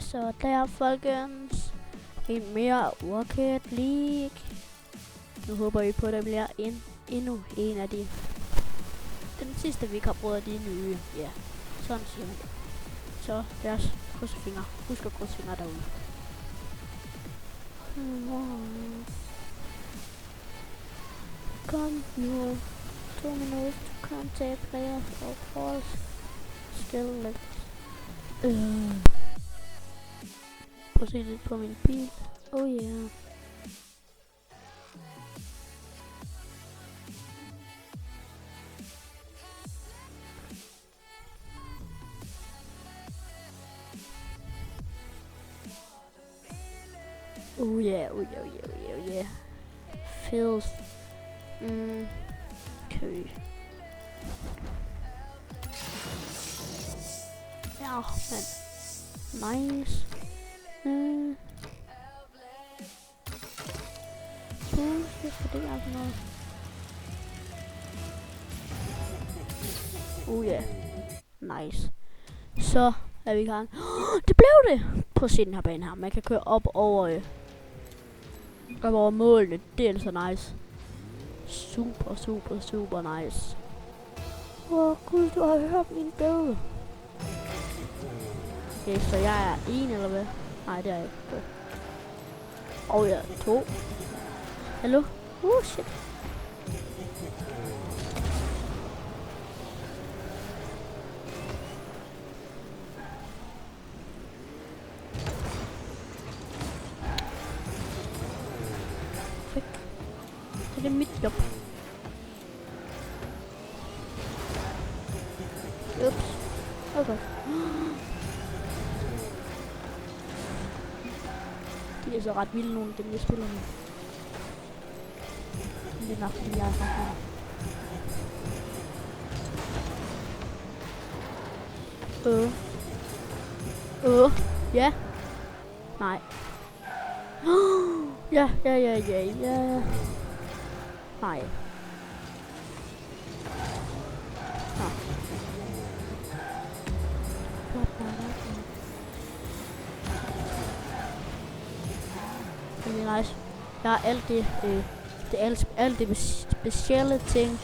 Så der, folkens. En mere Rocket League. Nu håber vi på, at der bliver endnu en af de. Den sidste, vi har brugt de nye. Ja, sådan siger man det. Så lad os krydse fingre. Husk at krydse fingre derude. Come you 2 minutes to contact players or false still left. Prøv at se lidt på min bil. Oh yeah. Oh yeah, oh yeah, oh yeah, oh yeah, oh yeah. Feels. Okay. Ja, men. Nice. For det er altså noget. Oh yeah. Nice. Så er vi i gang. Det blev det! Prøv at se den her bane her. Man kan køre op over målene. Det er altså nice. Super, super, super nice. Gud, du har hørt min bøde. Okay, så jeg er en eller hvad? Nej, det er jeg ikke. Ja, 2. Hallo? Shit. Fuck. Det er mit job. Ups. Okay. De er så ret vilde nogle af dem, jeg spiller med. Det er nok, fordi jeg er fra. Ja. Nej. Ja. Nej. Det er nice. Jeg har alt det, alt det specielle ting.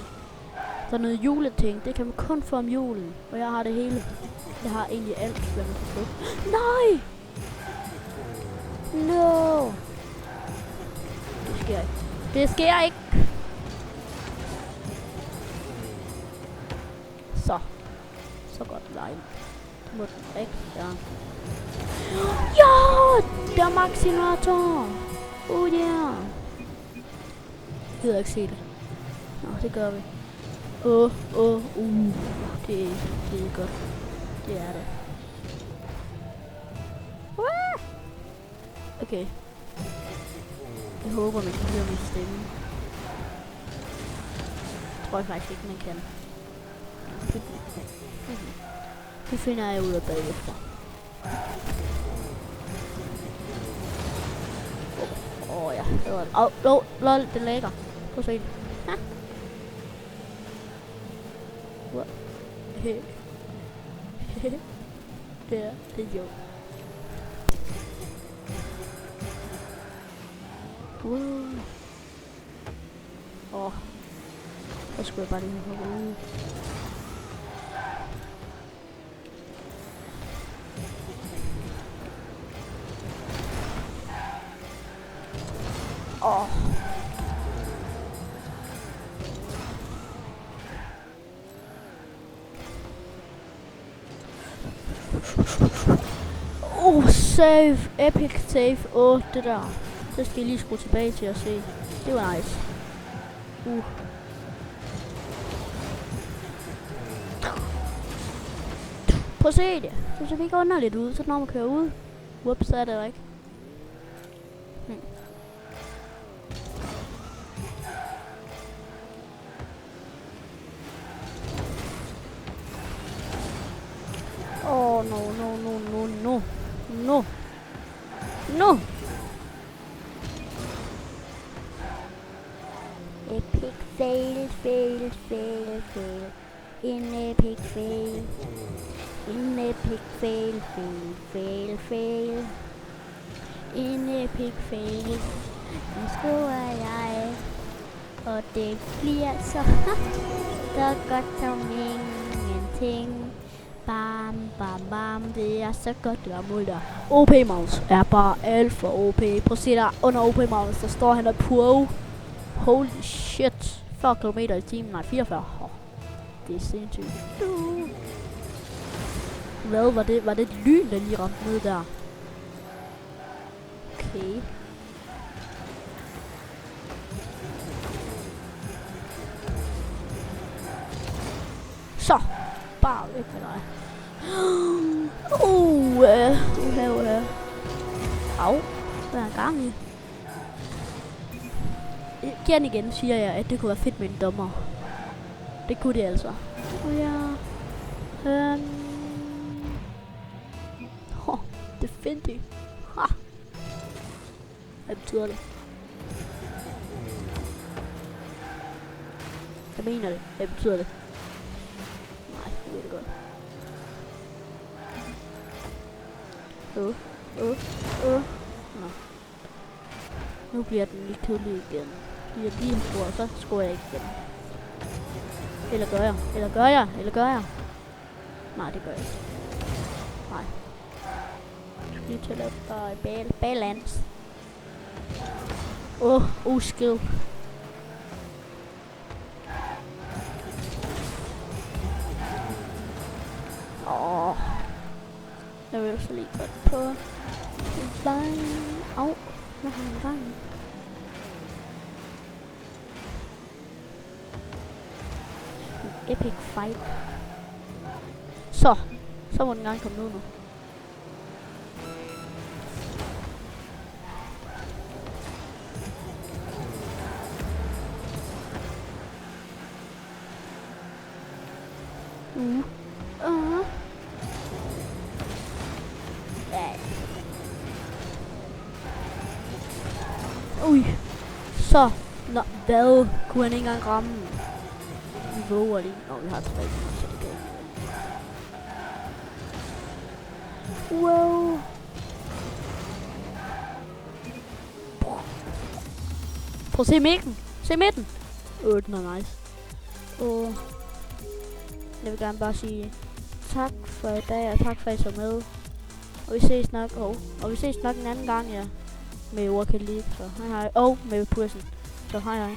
Der er noget juleting. Det kan man kun få om julen. Og jeg har det hele. Jeg har egentlig alt, hvad man kan få. Nej! No! Det sker ikke. Det sker ikke! Så godt line. Må den ikke? Ja. Ja! Der er Maxinator! Oh yeah! Jeg gider ikke se det. Nå, det gør vi. Det er godt. Det er det. Okay. Jeg håber, man kan høre min stemme. Jeg tror faktisk ikke, man kan. Det finder jeg ud af bagefter. Ja, det var det. Lol, den lægger. Prøv at se. Det er jo. Så skulle jeg bare lige hoppe ud. Save, epic save, det der. Det skal jeg lige skrue tilbage til at se. Det var nice. Prøv at se det. Så ser vi ikke underligt ud, så når man kører ud. Whoops, så er det ikke. No. Epic fail. In epic fail. En epic fail, fail, fail, fail. En epic fail. Nu scorer jeg. Og det bliver så godt som ingenting. Bam, bam, bam. Det er så godt, det er mål der. OP Magnus er bare alt for OP. Prøv at se der under OP Magnus, der står han og pro. Holy shit. 40 km i timen, nej 44. Oh, det er sindssygt. Hvad var det? Var det et lyn, der lige ramte ned der? Okay. Så. Bare væk med dig. Au. Hvad er han gang i? Igen igen siger jeg, at det kunne være fedt med en dommer. Det kunne det altså. Defendi. Ha. Hvad betyder det? Jeg mener det. Hvad betyder det? Nej, det ved det godt. Nå. Nu bliver den lige kedelig igen. Lige har scoret, så scorer jeg ikke igen. Eller gør jeg? Nej, det gør jeg ikke. Nej. Lige til at lave balance. Skill. Jeg vil så lige godt på en fly. Au, hvad har han gang i? En epic fight. Så må den gang komme ud nu. Ui. Så. Nå, hvad? Kunne han ikke engang ramme? Vi våger lige. Nå, vi har 3 minutter, så det kan ikke. Wow. Prøv at se midten. Se midten. Den er nice. Jeg vil gerne bare sige tak for i dag, og tak for at I så med. Og vi ses nok, og vi ses nok en anden gang, ja. Med Rocket League, så hej hej. Og med Pursen, så hej hej.